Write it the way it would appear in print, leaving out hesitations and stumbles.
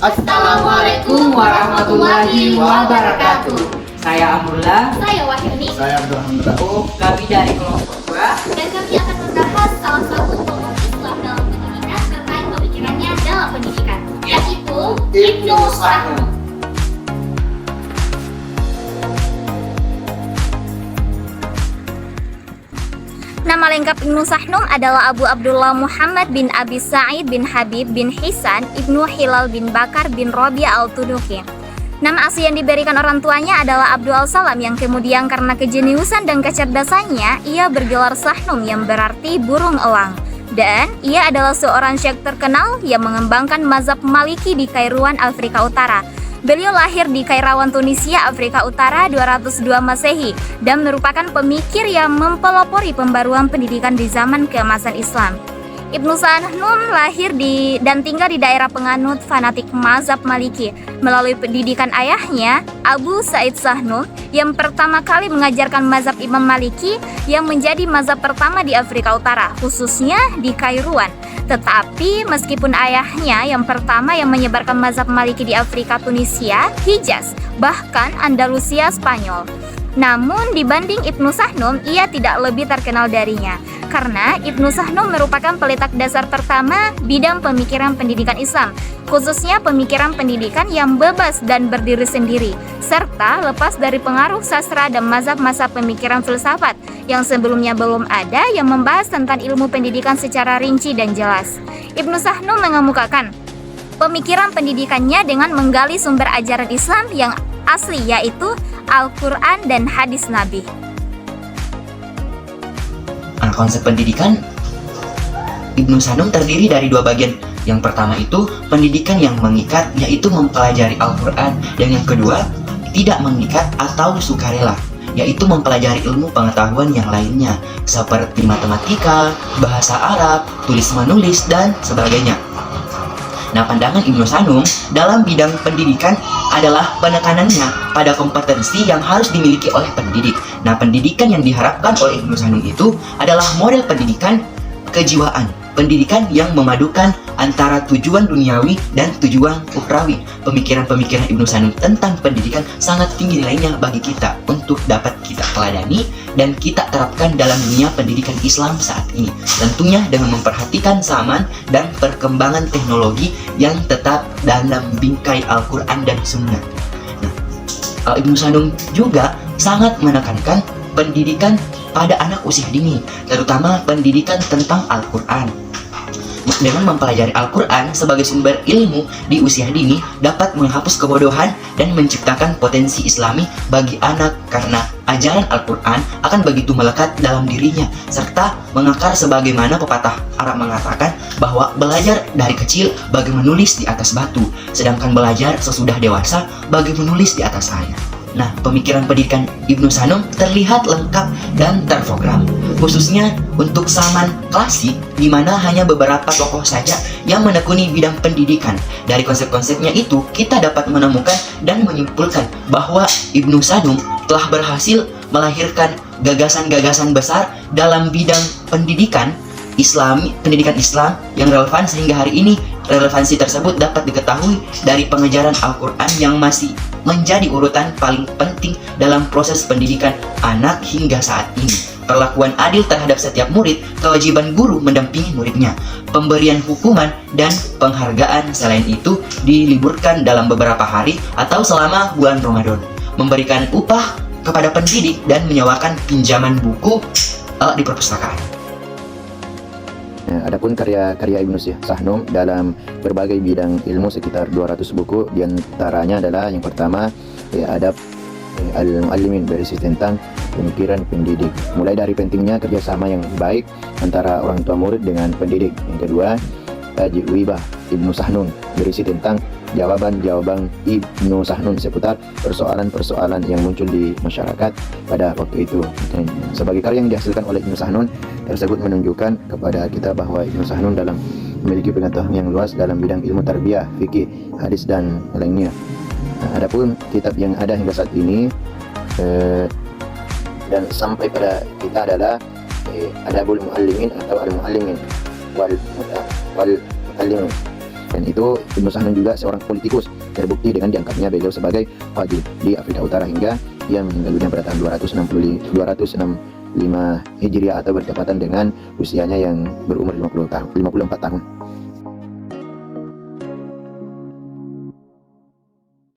Assalamualaikum warahmatullahi wabarakatuh. Saya Amrullah. Saya Wahyuni. Saya Abdurrahman Rauf. Kami dari kelompok 2. Dan kami akan membahas salah satu tokoh Islam dalam pendidikan terkait pemikirannya dalam pendidikan, yaitu Ibnu Sahnun. Nama lengkap Ibnu Sahnun adalah Abu Abdullah Muhammad bin Abi Sa'id bin Habib bin Hisan Ibnu Hilal bin Bakar bin Robi al-Tuduki. Nama asli yang diberikan orang tuanya adalah Abdul Salam, yang kemudian karena kejeniusan dan kecerdasannya ia bergelar Sahnun yang berarti burung elang. Dan ia adalah seorang syekh terkenal yang mengembangkan mazhab Maliki di Kairouan, Afrika Utara. Beliau lahir di Kairawan, Tunisia, Afrika Utara 202 Masehi dan merupakan pemikir yang mempelopori pembaruan pendidikan di zaman keemasan Islam. Ibnu Sahnun lahir dan tinggal di daerah penganut fanatik mazhab Maliki. Melalui pendidikan ayahnya, Abu Said Sahnun, yang pertama kali mengajarkan mazhab Imam Maliki yang menjadi mazhab pertama di Afrika Utara, khususnya di Kairouan. Tetapi meskipun ayahnya yang pertama yang menyebarkan mazhab Maliki di Afrika, Tunisia, Hijaz, bahkan Andalusia, Spanyol, namun dibanding Ibnu Sahnun, ia tidak lebih terkenal darinya. Karena Ibnu Sahnun merupakan peletak dasar pertama bidang pemikiran pendidikan Islam, khususnya pemikiran pendidikan yang bebas dan berdiri sendiri, serta lepas dari pengaruh sastra dan mazhab-mazhab pemikiran filsafat yang sebelumnya belum ada yang membahas tentang ilmu pendidikan secara rinci dan jelas. Ibnu Sahnun mengemukakan pemikiran pendidikannya dengan menggali sumber ajaran Islam yang asli, yaitu Al-Quran dan hadis Nabi. Konsep pendidikan Ibnu Sahnun terdiri dari dua bagian. Yang pertama itu pendidikan yang mengikat, yaitu mempelajari Al-Quran, dan yang kedua tidak mengikat atau sukarela, yaitu mempelajari ilmu pengetahuan yang lainnya seperti matematika, bahasa Arab, tulis menulis, dan sebagainya. Nah, pandangan Ibnu Sahnun dalam bidang pendidikan adalah penekanannya pada kompetensi yang harus dimiliki oleh pendidik. Nah, pendidikan yang diharapkan oleh Ibnu Sahnun itu adalah model pendidikan kejiwaan, pendidikan yang memadukan antara tujuan duniawi dan tujuan ukhrawi. Pemikiran-pemikiran Ibnu Sahnun tentang pendidikan sangat tinggi nilainya bagi kita untuk dapat kita teladani dan kita terapkan dalam dunia pendidikan Islam saat ini. Tentunya dengan memperhatikan zaman dan perkembangan teknologi yang tetap dalam bingkai Al-Quran dan Sunnah. Nah, Ibnu Sahnun juga sangat menekankan pendidikan pada anak usia dini, terutama pendidikan tentang Al-Quran. Dengan mempelajari Al-Quran sebagai sumber ilmu di usia dini dapat menghapus kebodohan dan menciptakan potensi Islami bagi anak, karena ajaran Al-Quran akan begitu melekat dalam dirinya serta mengakar, sebagaimana pepatah Arab mengatakan bahwa belajar dari kecil bagi menulis di atas batu, sedangkan belajar sesudah dewasa bagi menulis di atas air. Nah, pemikiran pendidikan Ibnu Sahnun terlihat lengkap dan terprogram, khususnya untuk zaman klasik, di mana hanya beberapa tokoh saja yang menekuni bidang pendidikan. Dari konsep-konsepnya itu, kita dapat menemukan dan menyimpulkan bahwa Ibnu Sahnun telah berhasil melahirkan gagasan-gagasan besar dalam bidang pendidikan Islami, pendidikan Islam yang relevan, sehingga hari ini relevansi tersebut dapat diketahui dari pengejaran Al-Quran yang masih menjadi urutan paling penting dalam proses pendidikan anak hingga saat ini. Perlakuan adil terhadap setiap murid, kewajiban guru mendampingi muridnya, pemberian hukuman dan penghargaan selain itu diliburkan dalam beberapa hari atau selama bulan Ramadan, memberikan upah kepada pendidik dan menyewakan pinjaman buku di perpustakaan. Adapun karya-karya Ibnu Sahnun dalam berbagai bidang ilmu sekitar 200 buku, diantaranya adalah yang pertama Adab Al-Muallimin, berisi tentang pemikiran pendidik, mulai dari pentingnya kerjasama yang baik antara orang tua murid dengan pendidik. Yang kedua, Tajwibah Ibnu Sahnun, berisi tentang jawaban-jawaban Ibnu Sahnun seputar persoalan-persoalan yang muncul di masyarakat pada waktu itu. Dan sebagai karya yang dihasilkan oleh Ibnu Sahnun tersebut menunjukkan kepada kita bahwa Ibnu Sahnun dalam memiliki pengetahuan yang luas dalam bidang ilmu tarbiyah, fikih, hadis dan lainnya. Adapun kitab yang ada hingga saat ini dan sampai pada kita adalah Adabul Muallimin atau Al-Muallimin wal Muallimin. Dan itu Ibnu Sahnun juga seorang politikus, terbukti dengan diangkatnya beliau sebagai qadhi di Afrika Utara hingga ia meninggal dunia pada tahun 265 Hijriah atau bertepatan dengan usianya yang berumur 54 tahun.